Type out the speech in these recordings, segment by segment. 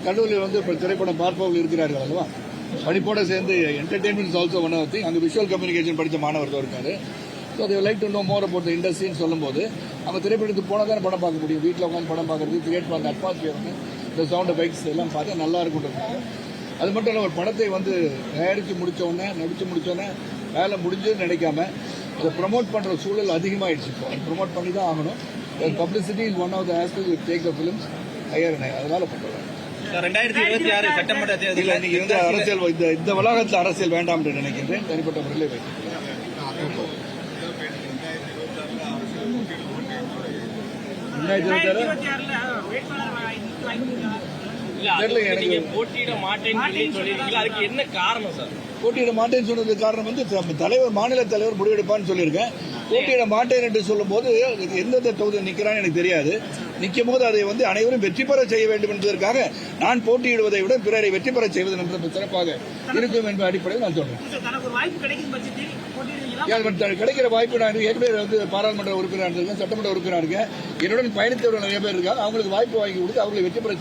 கடலூரில் வந்து இப்போ திரைப்படம் பார்ப்பவர்கள் இருக்கிறார்கள் அல்லவா, படிப்போட சேர்ந்து entertainment also one of thing. அங்கே விஷுவல் கம்யூனிகேஷன் படித்த மாணவர் தான் இருக்காரு. ஸோ அதை like to know more about the இண்டஸ்ட்ரின்னு சொல்லும்போது அவங்க திரைப்படத்துக்கு போனால் தான் படம் பார்க்க முடியும். வீட்டில் உட்காந்து படம் பார்க்கறது, கிரியேட் பண்ண அட்மாஸ்பியர் வந்து இந்த சவுண்ட் எஃபெக்ட்ஸ் எல்லாம் பார்த்து நல்லா இருக்குன்றாங்க. அது மட்டும் இல்லை, ஒரு படத்தை வந்து தயாரித்து முடித்தோடனே நடித்து முடித்தோடனே வேலை முடிஞ்சதுன்னு நினைக்காம அதை ப்ரமோட் பண்ணுற சூழல் அதிகமாகிடுச்சு. இப்போ அது ப்ரமோட் பண்ணி தான் ஆகணும். Publicity is one of the aspects with take the films higher. அதனால பண்ணுறேன். 2026 சட்டமன்ற தேர்தலில் இன்னைக்கு வந்து அரசியல் இந்த வளாகத்தில் அரசியல் வேண்டாம் என்று நினைக்கின்றேன். தனிப்பட்ட முறையில் வைக்கிறேன். போட்டியிட மாட்டேன்னு சொல்லிருக்கீங்களா, அதுக்கு என்ன காரணம் சார்? போட்டியிட மாட்டேன்னு சொன்னதுக்கு காரணம் வந்து தலைவர், மாநில தலைவர் முடிவெடுப்பான்னு சொல்லியிருக்கேன். போட்டியிட மாட்டேன் என்று சொல்லும் போது எந்தெந்த தொகுதி நிற்கிறான்னு எனக்கு தெரியாது. நிற்கும் போது அதை வந்து அனைவரும் வெற்றி பெற செய்ய வேண்டும் என்பதற்காக நான் போட்டியிடுவதை விட பிறரை வெற்றி பெற செய்வது என்பது சிறப்பாக இருக்கும் என்ற அடிப்படையில் நான் சொல்றேன். கிடைக்கிற வாய்ப்பு நான் ஏற்கனவே வந்து பாராளுமன்ற உறுப்பினர் இருக்கேன், சட்டமன்ற உறுப்பினர் இருக்கேன். என்னுடன் பயணித்தவர்கள் நிறைய பேர் இருக்காங்க. அவங்களுக்கு வாய்ப்பு வாங்கி கொடுத்து அவங்களை வெற்றி பெற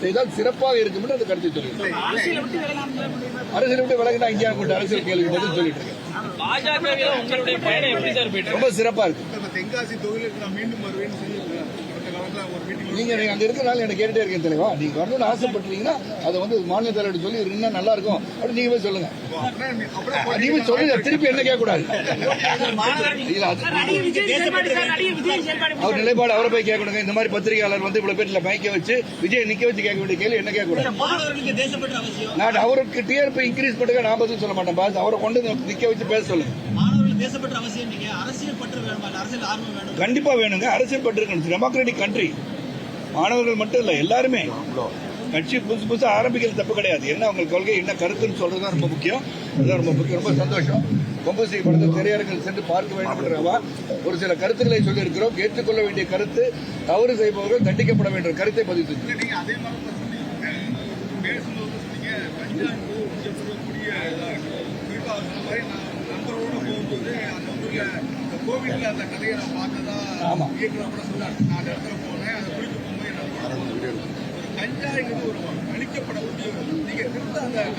செய்தால் சிறப்பாக இருக்கும் என்று அந்த கருத்தை சொல்லியிருக்கேன். அரசியல் விட்டு விலகினா இங்கே அரசியல் கேள்வி பதில் சொல்லிட்டு இருக்கேன். ரொம்ப சிறப்பா இருக்கு. நீங்க அங்க இருக்கிறனால எனக்கு கேட்டுட்டே இருக்கேன் தலைவா. நீங்க வரணும்னு ஆசைப்பட்டீங்கன்னா அதை வந்து மாநில தலைவர் சொல்லி இன்னும் நல்லா இருக்கும் அப்படி நீங்க போய் சொல்லுங்க. நீங்க சொல்லுங்க, திருப்பி என்ன கேட்க கூடாது. அவர் நிலைப்பாடு அவரை போய் கேட்கணுங்க. இந்த மாதிரி பத்திரிகையாளர் வந்து இவ்வளவு பேர்ல மயக்க வச்சு விஜய் நிக்க வச்சு கேட்க வேண்டிய கேள்வி என்ன கேட்க கூடாது. நான் அவருக்கு டிஆர்பி இன்க்ரீஸ் பண்ணுங்க நான் பதில் சொல்ல மாட்டேன் பாஸ். அவரை கொண்டு நிக்க வச்சு பேச சொல்லுங்க. கண்டிப்பா வேணுங்க. அரசியல் பற்று இருக்கணும். Democratic country. மாணவர்கள் மட்டும் இல்ல, எல்லாருமே கட்சி புதுசு புதுசா ஆரம்பிக்கிறது தப்பு கிடையாது. என்ன அவங்க கொள்கை என்ன கருத்துன்னு சொல்றதுதான் ரொம்ப முக்கியம். அதுதான் ரொம்ப முக்கியம். ரொம்ப சந்தோஷம். கொம்பசி படத்தை திரையரங்கில் சென்று பார்க்க வேண்டும் என்றவா ஒரு சில கருத்துக்களை சொல்லி இருக்கிறோம். ஏற்றுக்கொள்ள வேண்டிய கருத்து, தவறு செய்பவர்கள் தண்டிக்கப்பட வேண்டிய கருத்தை பதிவு செஞ்சு கோவிட்ல அந்த கதையை நான் பார்த்ததா இயக்குனர் கூட சொன்னார். நான் அந்த இடத்துல போனேன். அதை குளிக்க போகும்போது ஒரு கஞ்சாங்கிறது ஒரு அழிக்கப்படக்கூடிய நீங்க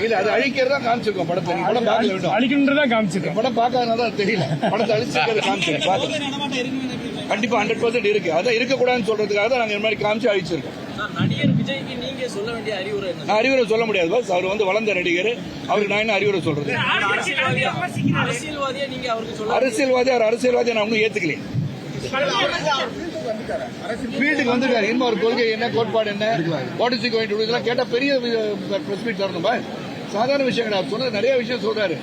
இல்ல அது அழிக்கிறதா காமிச்சிருக்கோம் படத்தை. படம் பார்க்க வேண்டும், அழிக்கின்றதா காமிச்சிருக்கேன். படம் பார்க்காதனால தெரியல. படத்தை அழிச்சிருக்கிறது காமிச்சிருக்கேன். கண்டிப்பா 100% இருக்கு. அதான் இருக்கக்கூடாதுன்னு சொல்றதுக்காக தான் நாங்க இந்த மாதிரி காமிச்சு அழிச்சிருக்கோம். நடிகர் விஜய்க்கு நீங்க சொல்ல வேண்டிய அறிவுரை என்ன? நான் அறிவுரை சொல்ல முடியாது பாஸ். அவர் வந்து வளர்ந்த நடிகர். அவருக்கு நான் என்ன அறிவுரை சொல்றது? அரசியல்வாதியா நீங்க அவருக்கு சொல்ல அரசியல்வாதி அவர் அரசியல்வாதியை நான் ஒன்னும் ஏத்துக்கலையே. ஃபீல்டுக்கு வந்துட்டாரு. இன்னும் ஒரு கொள்கை என்ன, கோட்பாடு என்ன, what is going to to இதெல்லாம் கேட்டா பெரிய பிரஸ் மீட் தரணும் பாஸ். சாதாரண விஷயம் கிடையாது. சொன்னது நிறைய விஷயம் சொல்றாரு.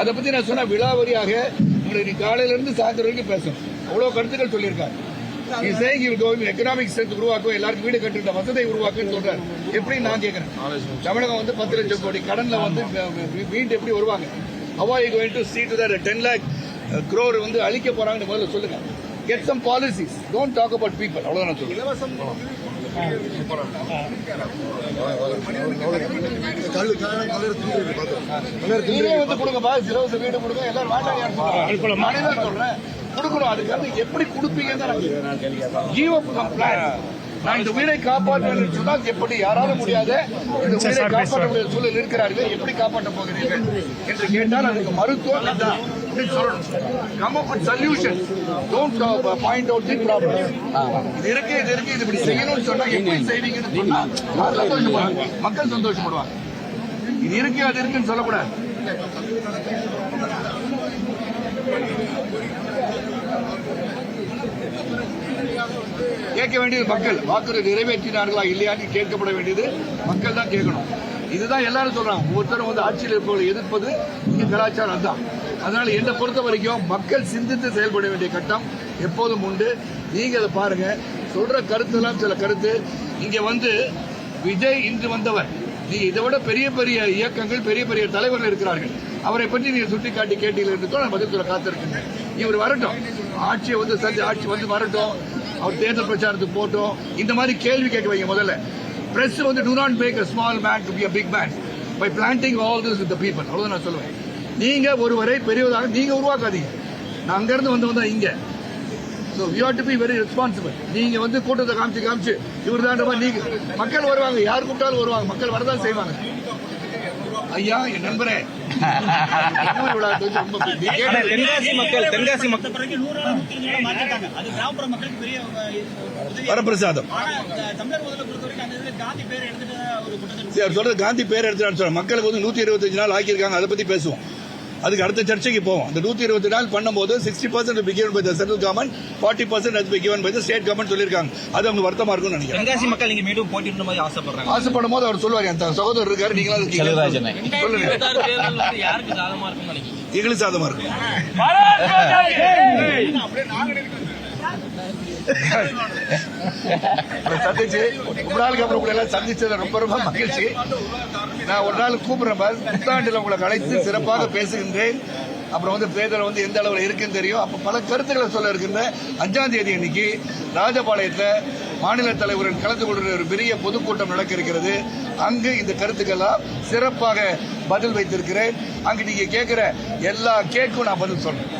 அதை பத்தி நான் சொன்ன விலாவரியாக உங்களுக்கு காலையில இருந்து சாயந்தரம் வரைக்கும் பேசணும். அவ்வளவு கருத்துக்கள் சொல்லியிருக்காரு. எக்கனாமிக் ஸ்ட்ரென்த் உருவாக்கும், எல்லாருக்கும் வீடு கட்டுற வசதியை உருவாக்குன்னு சொல்றாரு. எப்படி நான் கேட்கிறேன், தமிழகம் வந்து 10 லட்சம் கோடி கடன்ல வந்து வீட்டு எப்படி வருவாங்க? How are you going to see to that 10 lakh crore வந்து அழிக்க போறாங்கன்னு முதல்ல சொல்லுங்க. Get some policies. Don't talk about people. அவ்வளவுதான் நான் சொல்றேன். வந்து கொடுங்க பாஸ், இலவச வீடு கொடுங்க. எல்லாரும் வேண்டாம் நானே தான் சொல்றேன். கொடுக்கணும். அதுக்கு வந்து எப்படி கொடுப்பீங்கன்னு ஜீவோ பிளான். நான் இந்த உயிரை காப்பாற்ற சொன்னால் எப்படி யாராலும் முடியாத இந்த உயிரை காப்பாற்ற முடியாத சூழல் இருக்கிறார்கள். எப்படி காப்பாற்ற போகிறீர்கள் என்று கேட்டால் அதுக்கு மருத்துவம் சொல்லணும். Come up with solution. Don't point out the problem. இது இருக்கு இது இருக்கு இது இப்படி செய்யணும்னு சொன்னா எப்படி செய்வீங்கன்னு சொன்னா சந்தோஷப்படுவாங்க, மக்கள் சந்தோஷப்படுவாங்க. இது இருக்கு அது இருக்குன்னு சொல்லக்கூடாது. கேட்க வேண்டியது மக்கள். வாக்குறுதி நிறைவேற்றினார்களா இல்லையான்னு கேட்கப்பட வேண்டியது மக்கள் தான் கேட்கணும். இதுதான் எல்லாரும் சொல்றாங்க. ஒவ்வொருத்தரும் வந்து ஆட்சியில் இருப்பவர்களை எதிர்ப்பது இங்க கலாச்சாரம் தான். அதனால என்னை பொறுத்த வரைக்கும் மக்கள் சிந்தித்து செயல்பட வேண்டிய கட்டம் எப்போதும் உண்டு. நீங்க அதை பாருங்க. சொல்ற கருத்து எல்லாம் சில கருத்து. இங்க வந்து விஜய் இன்று வந்தவர். நீங்க இதை விட பெரிய பெரிய இயக்கங்கள் பெரிய பெரிய தலைவர்கள் இருக்கிறார்கள். அவரை பற்றி நீங்க சுட்டிக்காட்டி கேட்டீர்கள் என்று நான் பதில் சொல்ல காத்திருக்கேன். இவர் வரட்டும், ஆட்சியை வந்து ஆட்சி வந்து வரட்டும், அவர் தேர்தல் பிரச்சாரத்துக்கு போட்டோம். இந்த மாதிரி கேள்வி கேட்க வைங்க முதல்ல. பிரஸ் வந்து do not make a small man to be a big man by planting all this with the people. அவ்வளவுதான் நான் சொல்லுவேன். நீங்க ஒருவரை பெரியவதாக நீங்க உருவாக்காதீங்க. நான் அங்கிருந்து வந்தா இங்க so we have to be very responsible. நீங்க வந்து கூட்டத்தை காமிச்சு இவர் தான் நீங்க மக்கள் வருவாங்க, யார் கூப்பிட்டாலும் வருவாங்க, மக்கள் வரதான் செய்வாங்க. ஐயா என் நண்பரே தென்காசி மக்கள் வரப்பிரசாதம் அவர் சொல்றது காந்தி பேர் எடுத்துட்டான்னு சொல்ற மக்களுக்கு வந்து 125 நாள் ஆக்கியிருக்காங்க. அதை பத்தி பேசுவோம். அதுக்கு அடுத்த சர்ச்சைக்கு போவோம். அந்த 120 நாள் பண்ணும்போது 60% be given by the central government, 40% has been given by the state government சொல்லியிருக்காங்க. அது அவங்க வருத்தமா இருக்கும்னு நினைக்கிறேன். தென்காசி மக்கள் நீங்க மீண்டும் போட்டியிட மாதிரி ஆசைப்படுறாங்க. ஆசைப்படும் போது அவர் சொல்லுவார், என் சகோதரர் இருக்காரு, நீங்களா இருக்கீங்க, யாருக்கு சாதகமா இருக்கும்னு நினைக்கிறீங்க? எங்களுக்கு சாதகமா இருக்கும். சந்திச்சு ரொம்ப நாளுக்கு அப்புறம் உங்களை எல்லாம் சந்திச்சது ரொம்ப ரொம்ப மகிழ்ச்சி. நான் ஒரு நாள் கூப்பிடுறேன், புத்தாண்டில் உங்களை அழைத்து சிறப்பாக பேசுகின்றேன். அப்புறம் வந்து தேர்தல் வந்து எந்த அளவில் இருக்குன்னு தெரியும். அப்ப பல கருத்துக்களை சொல்ல இருக்கின்ற 5ஆம் தேதி அன்னைக்கு ராஜபாளையத்தில் மாநில தலைவரின் கலந்து கொள்கிற ஒரு பெரிய பொதுக்கூட்டம் நடக்க இருக்கிறது. அங்கு இந்த கருத்துக்கெல்லாம் சிறப்பாக பதில் வைத்திருக்கிறேன். அங்கு நீங்க கேட்கிற எல்லா கேட்கும் நான் பதில் சொல்றேன்.